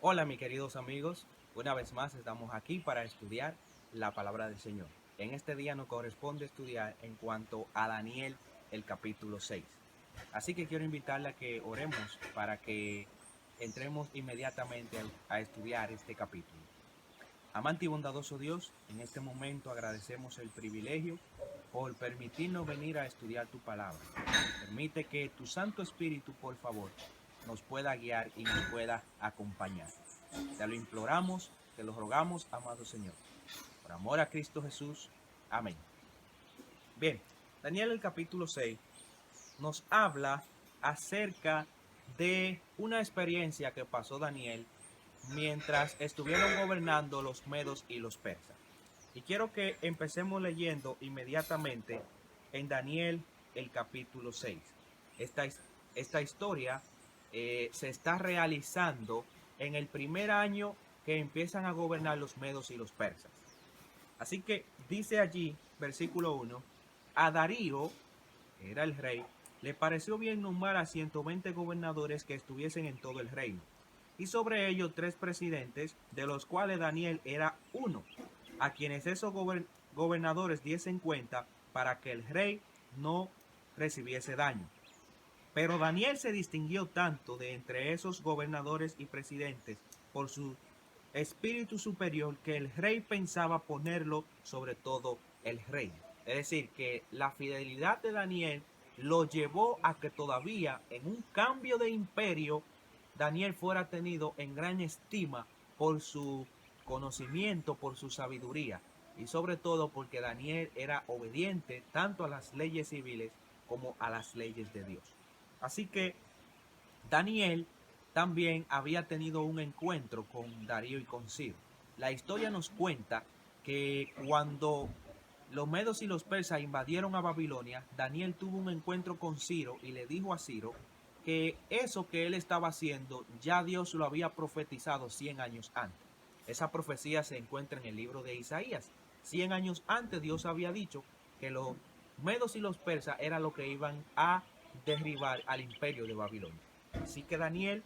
Hola mis queridos amigos, una vez más estamos aquí para estudiar la palabra del Señor. En este día nos corresponde estudiar en cuanto a Daniel el capítulo 6. Así que quiero invitarle a que oremos para que entremos inmediatamente a estudiar este capítulo. Amante y bondadoso Dios, en este momento agradecemos el privilegio por permitirnos venir a estudiar tu palabra. Permite que tu Santo Espíritu, por favor, nos pueda guiar y nos pueda acompañar. Te lo imploramos, te lo rogamos, amado Señor. Por amor a Cristo Jesús. Amén. Bien, Daniel el capítulo 6 nos habla acerca de una experiencia que pasó Daniel mientras estuvieron gobernando los medos y los persas. Y quiero que empecemos leyendo inmediatamente en Daniel el capítulo 6. Esta, esta historia se está realizando en el primer año que empiezan a gobernar los medos y los persas. Así que dice allí, versículo 1, a Darío, que era el rey, le pareció bien nombrar a 120 gobernadores que estuviesen en todo el reino, y sobre ellos 3 presidentes, de los cuales Daniel era uno, a quienes esos gobernadores diesen cuenta para que el rey no recibiese daño. Pero Daniel se distinguió tanto de entre esos gobernadores y presidentes por su espíritu superior que el rey pensaba ponerlo sobre todo el rey. Es decir, que la fidelidad de Daniel lo llevó a que todavía en un cambio de imperio, Daniel fuera tenido en gran estima por su conocimiento, por su sabiduría y sobre todo porque Daniel era obediente tanto a las leyes civiles como a las leyes de Dios. Así que Daniel también había tenido un encuentro con Darío y con Ciro. La historia nos cuenta que cuando los medos y los persas invadieron a Babilonia, Daniel tuvo un encuentro con Ciro y le dijo a Ciro que eso que él estaba haciendo ya Dios lo había profetizado 100 años antes. Esa profecía se encuentra en el libro de Isaías. 100 años antes Dios había dicho que los medos y los persas eran los que iban a derribar al imperio de Babilonia. Así que Daniel,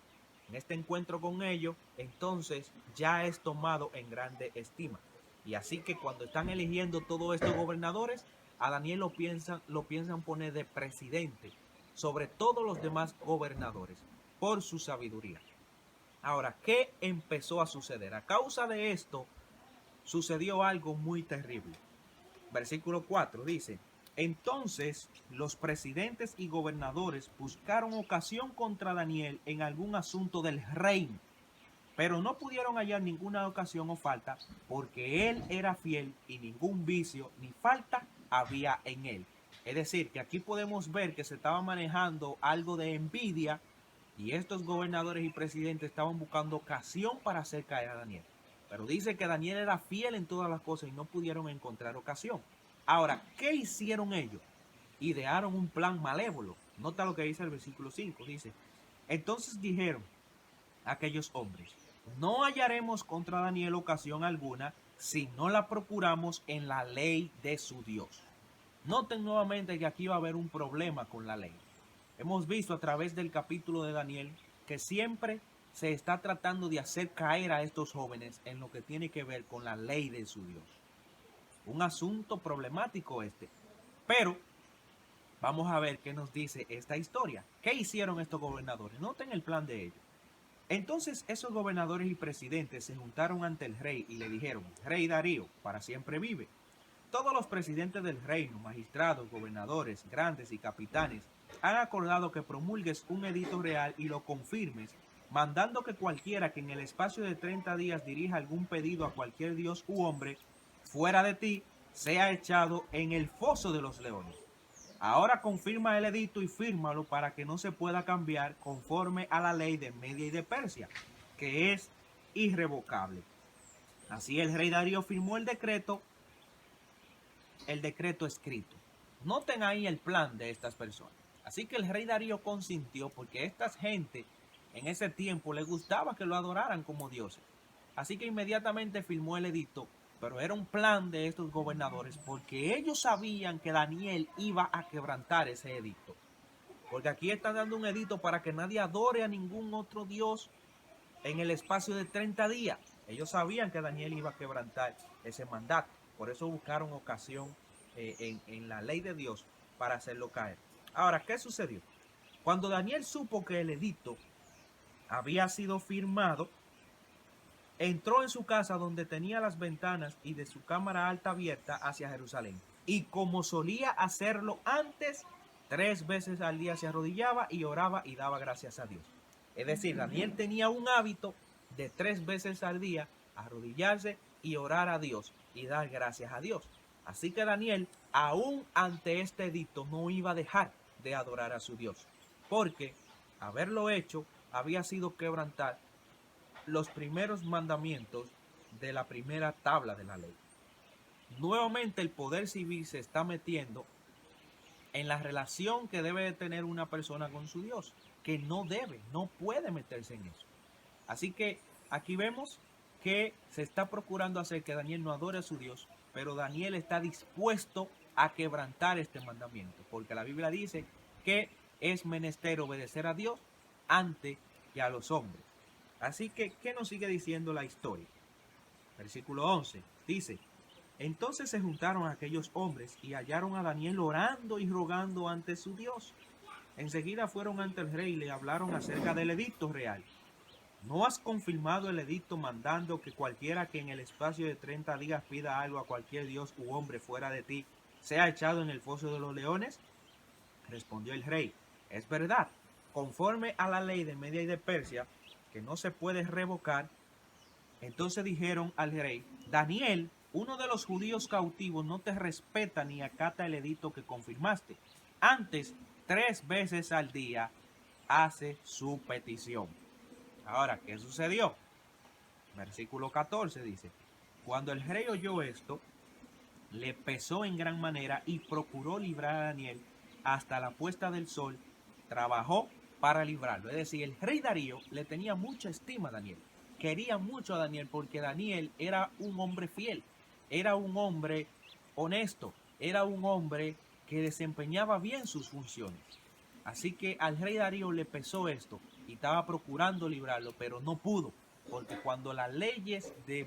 en este encuentro con ellos, entonces ya es tomado en grande estima. Y así que cuando están eligiendo todos estos gobernadores, a Daniel lo piensan poner de presidente sobre todos los demás gobernadores por su sabiduría. Ahora, ¿qué empezó a suceder? A causa de esto, sucedió algo muy terrible. Versículo 4 dice, entonces los presidentes y gobernadores buscaron ocasión contra Daniel en algún asunto del reino, pero no pudieron hallar ninguna ocasión o falta, porque él era fiel y ningún vicio ni falta había en él. Es decir, que aquí podemos ver que se estaba manejando algo de envidia y estos gobernadores y presidentes estaban buscando ocasión para hacer caer a Daniel. Pero dice que Daniel era fiel en todas las cosas y no pudieron encontrar ocasión. Ahora, ¿qué hicieron ellos? Idearon un plan malévolo. Nota lo que dice el versículo 5. Dice, entonces dijeron aquellos hombres, no hallaremos contra Daniel ocasión alguna si no la procuramos en la ley de su Dios. Noten nuevamente que aquí va a haber un problema con la ley. Hemos visto a través del capítulo de Daniel que siempre se está tratando de hacer caer a estos jóvenes en lo que tiene que ver con la ley de su Dios. Un asunto problemático este. Pero vamos a ver qué nos dice esta historia. ¿Qué hicieron estos gobernadores? Noten el plan de ellos. Entonces esos gobernadores y presidentes se juntaron ante el rey y le dijeron, Rey Darío, para siempre vive. Todos los presidentes del reino, magistrados, gobernadores, grandes y capitanes, han acordado que promulgues un edicto real y lo confirmes, mandando que cualquiera que en el espacio de 30 días dirija algún pedido a cualquier dios u hombre fuera de ti, sea echado en el foso de los leones. Ahora confirma el edicto y fírmalo para que no se pueda cambiar conforme a la ley de Media y de Persia, que es irrevocable. Así el rey Darío firmó el decreto escrito. Noten ahí el plan de estas personas. Así que el rey Darío consintió porque esta gente en ese tiempo le gustaba que lo adoraran como dioses. Así que inmediatamente firmó el edicto, pero era un plan de estos gobernadores porque ellos sabían que Daniel iba a quebrantar ese edicto. Porque aquí están dando un edicto para que nadie adore a ningún otro dios en el espacio de 30 días. Ellos sabían que Daniel iba a quebrantar ese mandato. Por eso buscaron ocasión en la ley de Dios para hacerlo caer. Ahora, ¿qué sucedió? Cuando Daniel supo que el edicto había sido firmado, entró en su casa donde tenía las ventanas y de su cámara alta abierta hacia Jerusalén. Y como solía hacerlo antes, 3 veces al día se arrodillaba y oraba y daba gracias a Dios. Es decir, Daniel tenía un hábito de 3 veces al día arrodillarse y orar a Dios y dar gracias a Dios. Así que Daniel, aún ante este edicto, no iba a dejar de adorar a su Dios, porque haberlo hecho había sido quebrantar los primeros mandamientos de la primera tabla de la ley. Nuevamente el poder civil se está metiendo en la relación que debe de tener una persona con su Dios, que no puede meterse en eso. Así que aquí vemos que se está procurando hacer que Daniel no adore a su Dios, pero Daniel está dispuesto a quebrantar este mandamiento, porque la Biblia dice que es menester obedecer a Dios antes que a los hombres. Así que, ¿qué nos sigue diciendo la historia? Versículo 11 dice: entonces se juntaron aquellos hombres y hallaron a Daniel orando y rogando ante su Dios. Enseguida fueron ante el rey y le hablaron acerca del edicto real. ¿No has confirmado el edicto mandando que cualquiera que en el espacio de 30 días pida algo a cualquier dios u hombre fuera de ti sea echado en el foso de los leones? Respondió el rey: es verdad, conforme a la ley de Media y de Persia, que no se puede revocar. Entonces dijeron al rey: Daniel, uno de los judíos cautivos, no te respeta ni acata el edicto que confirmaste. Antes, 3 veces al día hace su petición. Ahora, ¿qué sucedió? Versículo 14 dice: cuando el rey oyó esto, le pesó en gran manera y procuró librar a Daniel hasta la puesta del sol. Trabajó para librarlo. Es decir, el rey Darío le tenía mucha estima a Daniel. Quería mucho a Daniel porque Daniel era un hombre fiel, era un hombre honesto, era un hombre que desempeñaba bien sus funciones. Así que al rey Darío le pesó esto y estaba procurando librarlo, pero no pudo, porque cuando las leyes de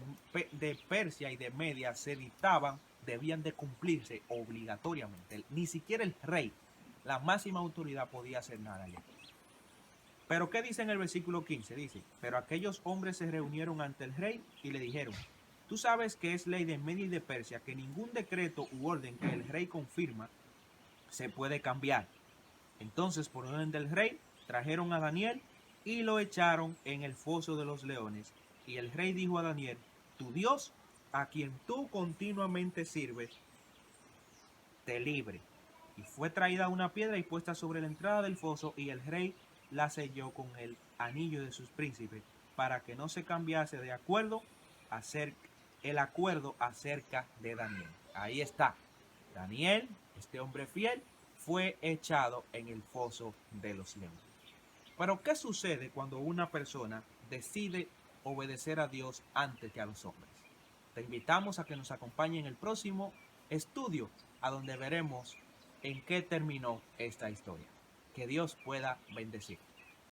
Persia y de Media se dictaban, debían de cumplirse obligatoriamente. Ni siquiera el rey, la máxima autoridad, podía hacer nada allá. Pero ¿qué dice en el versículo 15? Dice: pero aquellos hombres se reunieron ante el rey y le dijeron: tú sabes que es ley de Media y de Persia que ningún decreto u orden que el rey confirma se puede cambiar. Entonces, por orden del rey, trajeron a Daniel y lo echaron en el foso de los leones. Y el rey dijo a Daniel: tu Dios, a quien tú continuamente sirves, te libre. Y fue traída una piedra y puesta sobre la entrada del foso, y el rey la selló con el anillo de sus príncipes, para que no se cambiase de acuerdo el acuerdo acerca de Daniel. Ahí está. Daniel, este hombre fiel, fue echado en el foso de los leones. Pero ¿qué sucede cuando una persona decide obedecer a Dios antes que a los hombres? Te invitamos a que nos acompañe en el próximo estudio, a donde veremos en qué terminó esta historia. Que Dios pueda bendecir.